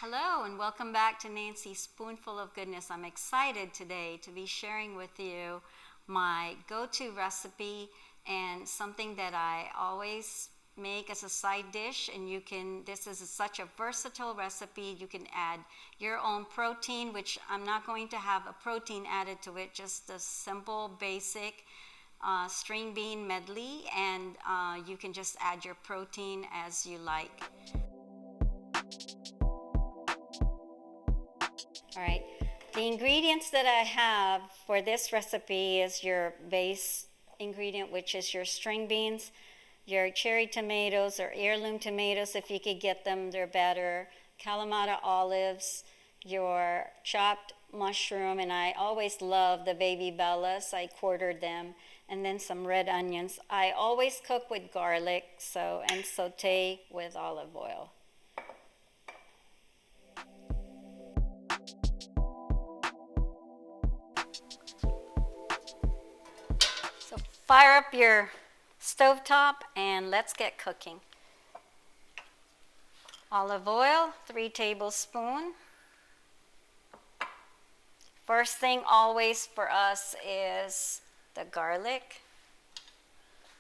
Hello and welcome back to Nancy's Spoonful of Goodness. I'm excited today to be sharing with you my go-to recipe and something that I always make as a side dish, and this is such a versatile recipe. You can add your own protein, which I'm not going to have a protein added to it, just a simple basic string bean medley, and you can just add your protein as you like. All right, the ingredients that I have for this recipe is your base ingredient, which is your string beans, your cherry tomatoes or heirloom tomatoes, if you could get them, they're better, calamata olives, your chopped mushroom, and I always love the baby bellas, I quartered them, and then some red onions. I always cook with garlic, and sauté with olive oil. So fire up your stovetop and let's get cooking. Olive oil, 3 tablespoons. First thing always for us is the garlic.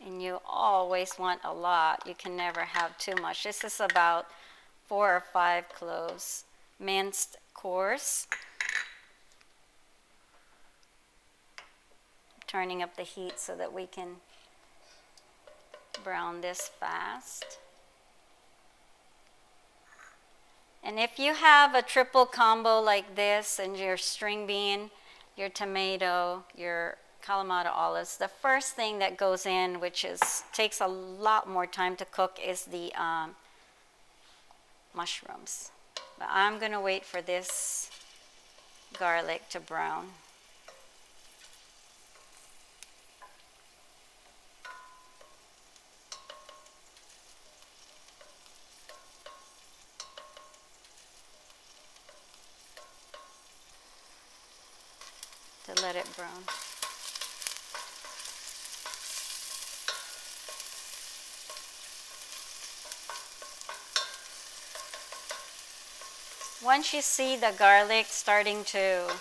And you always want a lot. You can never have too much. This is about 4 or 5 cloves, minced coarse. Turning up the heat so that we can brown this fast. And if you have a triple combo like this and your string bean, your tomato, your calamata olives, the first thing that goes in, which takes a lot more time to cook, is the mushrooms. But I'm going to wait for this garlic to brown. To let it brown. Once you see the garlic starting to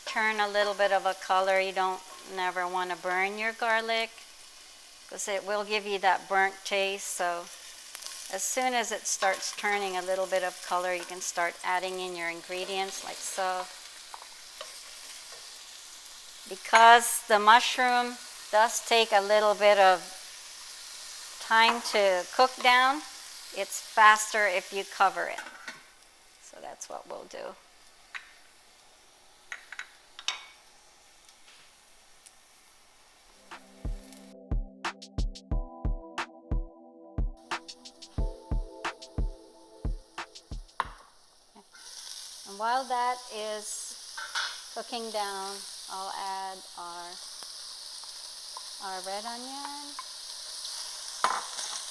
turn a little bit of a color, you don't never want to burn your garlic because it will give you that burnt taste. So as soon as it starts turning a little bit of color, you can start adding in your ingredients like so. Because the mushroom does take a little bit of time to cook down, it's faster if you cover it. So that's what we'll do. And while that is cooking down, I'll add our red onion.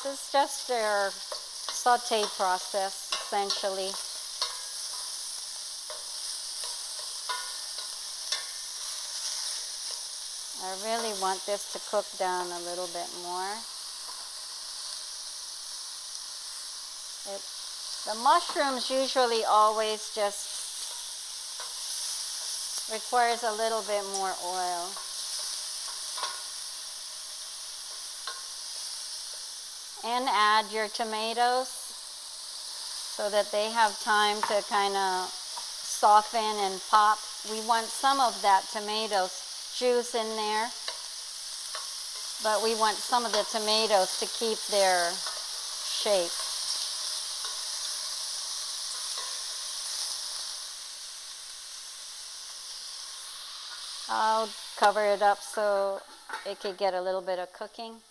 This is just their sauté process, essentially. I really want this to cook down a little bit more. The mushrooms usually always just requires a little bit more oil. And add your tomatoes so that they have time to kind of soften and pop. We want some of that tomato juice in there, but we want some of the tomatoes to keep their shape. I'll cover it up so it could get a little bit of cooking.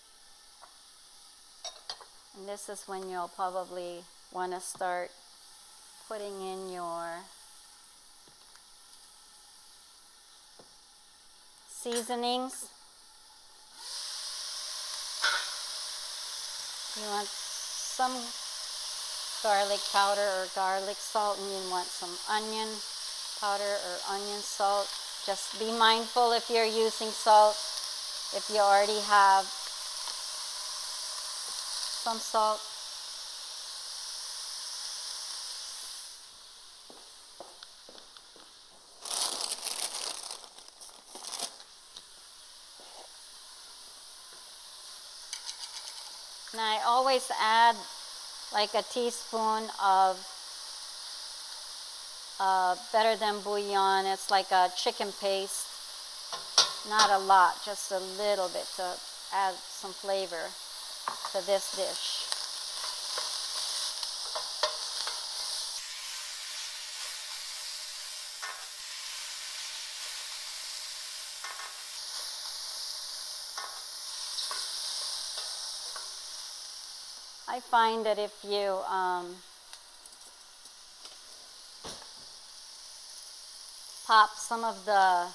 And this is when you'll probably want to start putting in your seasonings. You want some garlic powder or garlic salt, and you want some onion powder or onion salt. Just be mindful if you're using salt, if you already have some salt. And I always add like a teaspoon of better than bouillon. It's like a chicken paste. Not a lot, just a little bit to add some flavor to this dish. I find that if you pop some of the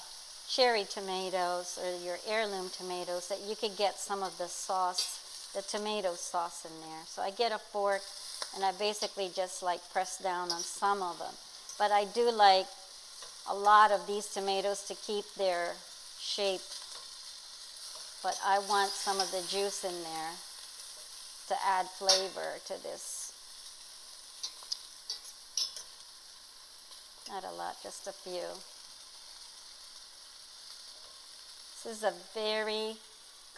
cherry tomatoes or your heirloom tomatoes, that you could get some of the sauce, the tomato sauce in there. So I get a fork and I basically just like press down on some of them. But I do like a lot of these tomatoes to keep their shape. But I want some of the juice in there to add flavor to this. Not a lot, just a few. This is a very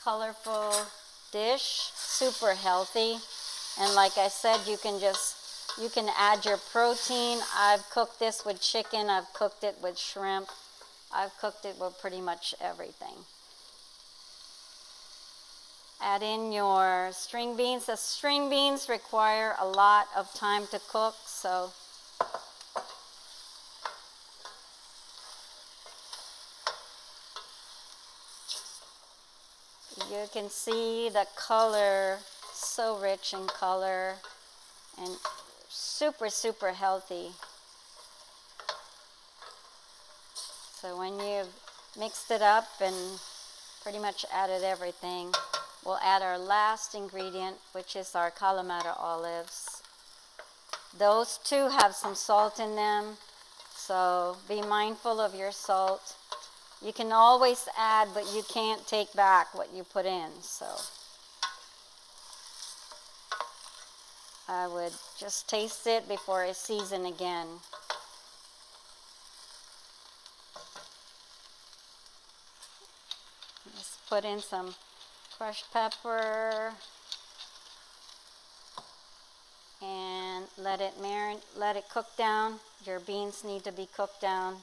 colorful dish, super healthy. And like I said, you can add your protein. I've cooked this with chicken, I've cooked it with shrimp, I've cooked it with pretty much everything. Add in your string beans. The string beans require a lot of time to cook, so you can see the color, so rich in color and super, super healthy. So when you've mixed it up and pretty much added everything, we'll add our last ingredient, which is our calamata olives. Those too have some salt in them, so be mindful of your salt. You can always add, but you can't take back what you put in, so I would just taste it before I season again. Just put in some crushed pepper and let it marinate, let it cook down. Your beans need to be cooked down.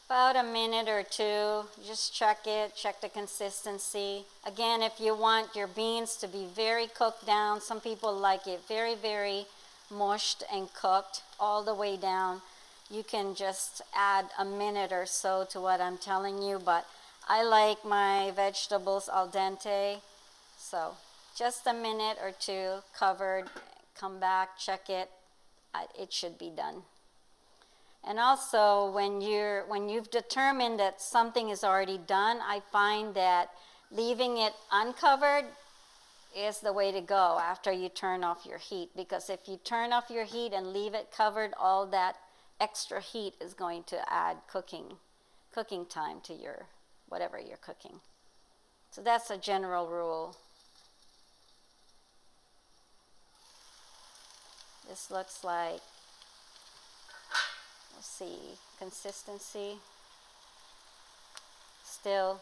About a minute or two, just check it, check the consistency. Again, if you want your beans to be very cooked down, some people like it very, very mushed and cooked all the way down. You can just add a minute or so to what I'm telling you, but I like my vegetables al dente, so just a minute or two covered, come back, check it, it should be done. And also, when you've determined that something is already done, I find that leaving it uncovered is the way to go after you turn off your heat, because if you turn off your heat and leave it covered, all that extra heat is going to add cooking time to your whatever you're cooking. So that's a general rule. This looks like, let's see, consistency. Still,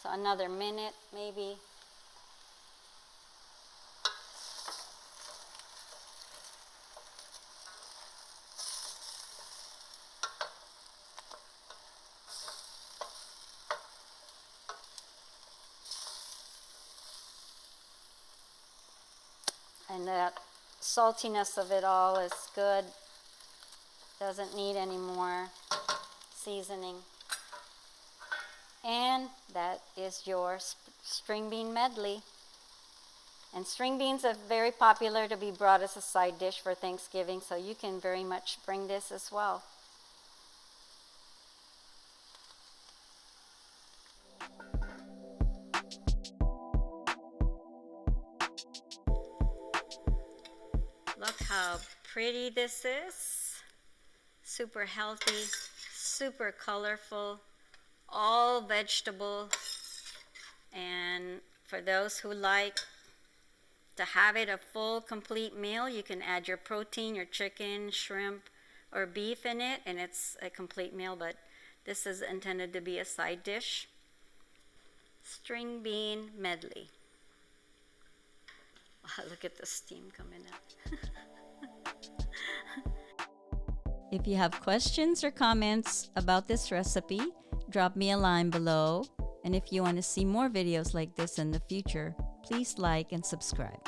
so another minute maybe. And that saltiness of it all is good. Doesn't need any more seasoning. And that is your string bean medley. And string beans are very popular to be brought as a side dish for Thanksgiving, so you can very much bring this as well. Look how pretty this is. Super healthy, super colorful, all vegetable. And for those who like to have it a full, complete meal, you can add your protein, your chicken, shrimp, or beef in it, and it's a complete meal. But This is intended to be a side dish. String bean medley. Wow, look at the steam coming up. If you have questions or comments about this recipe, drop me a line below. And if you want to see more videos like this in the future, please like and subscribe.